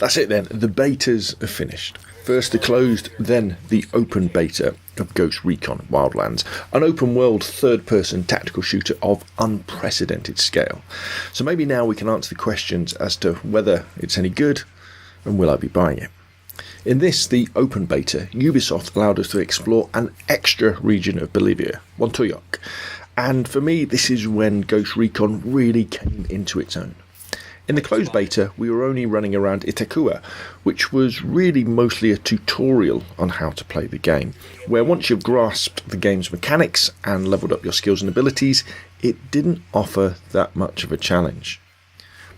That's it then, the betas are finished. First the closed, then the open beta of Ghost Recon Wildlands, an open world third-person tactical shooter of unprecedented scale. So maybe now we can answer the questions as to whether it's any good and will I be buying it. In this, the open beta, Ubisoft allowed us to explore an extra region of Bolivia, Montuyoc, and for me this is when Ghost Recon really came into its own. In the closed beta, we were only running around Itaqua, which was really mostly a tutorial on how to play the game, where once you've grasped the game's mechanics and leveled up your skills and abilities, it didn't offer that much of a challenge.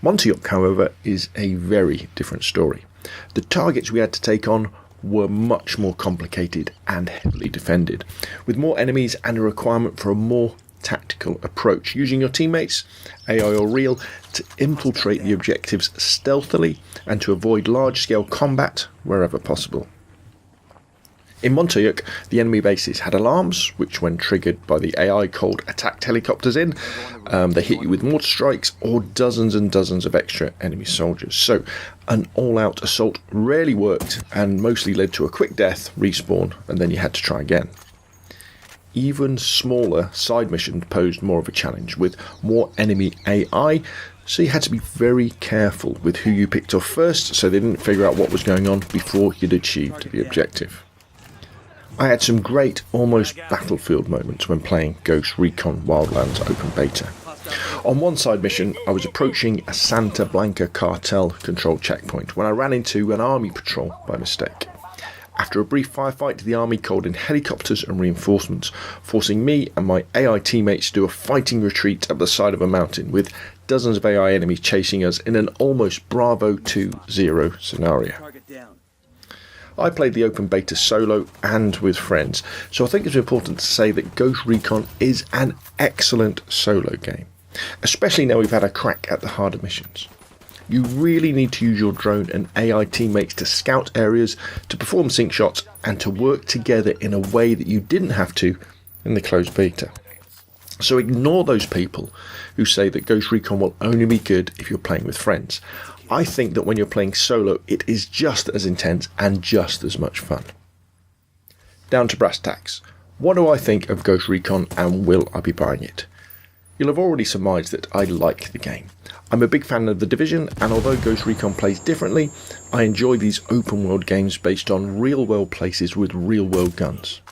Montuyoc, however, is a very different story. The targets we had to take on were much more complicated and heavily defended, with more enemies and a requirement for a more tactical approach, using your teammates, AI or real, to infiltrate the objectives stealthily and to avoid large-scale combat wherever possible. In Montuyoc, the enemy bases had alarms, which when triggered by the AI called attacked helicopters in, they hit you with mortar strikes or dozens and dozens of extra enemy soldiers. So an all-out assault rarely worked and mostly led to a quick death, respawn, and then you had to try again. Even smaller side missions posed more of a challenge, with more enemy AI, so you had to be very careful with who you picked off first so they didn't figure out what was going on before you'd achieved the objective. I had some great, almost battlefield moments when playing Ghost Recon Wildlands Open Beta. On one side mission, I was approaching a Santa Blanca cartel controlled checkpoint when I ran into an army patrol by mistake. After a brief firefight, the army called in helicopters and reinforcements, forcing me and my AI teammates to do a fighting retreat up the side of a mountain, with dozens of AI enemies chasing us in an almost Bravo 2-0 scenario. I played the open beta solo and with friends, so I think it's important to say that Ghost Recon is an excellent solo game, especially now we've had a crack at the harder missions. You really need to use your drone and AI teammates to scout areas, to perform sync shots, and to work together in a way that you didn't have to in the closed beta. So ignore those people who say that Ghost Recon will only be good if you're playing with friends. I think that when you're playing solo, it is just as intense and just as much fun. Down to brass tacks. What do I think of Ghost Recon and will I be buying it? You'll have already surmised that I like the game. I'm a big fan of The Division, and although Ghost Recon plays differently, I enjoy these open world games based on real world places with real world guns.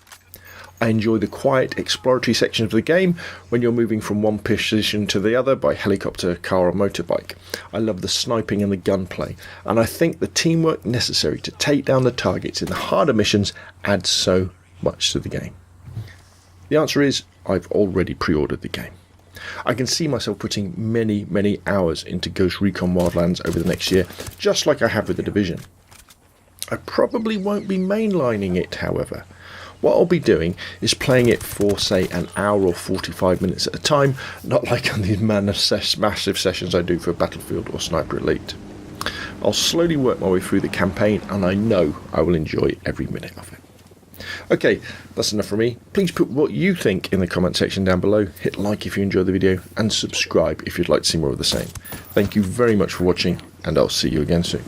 I enjoy the quiet exploratory sections of the game when you're moving from one position to the other by helicopter, car or motorbike. I love the sniping and the gunplay, and I think the teamwork necessary to take down the targets in the harder missions adds so much to the game. The answer is, I've already pre-ordered the game. I can see myself putting many hours into Ghost Recon Wildlands over the next year, just like I have with The Division. I probably won't be mainlining it, however. What I'll be doing is playing it for, say, an hour or 45 minutes at a time, not like on these massive sessions I do for Battlefield or Sniper Elite. I'll slowly work my way through the campaign, and I know I will enjoy every minute of it. Okay, that's enough from me. Please put what you think in the comment section down below, hit like if you enjoyed the video, and subscribe if you'd like to see more of the same. Thank you very much for watching, and I'll see you again soon.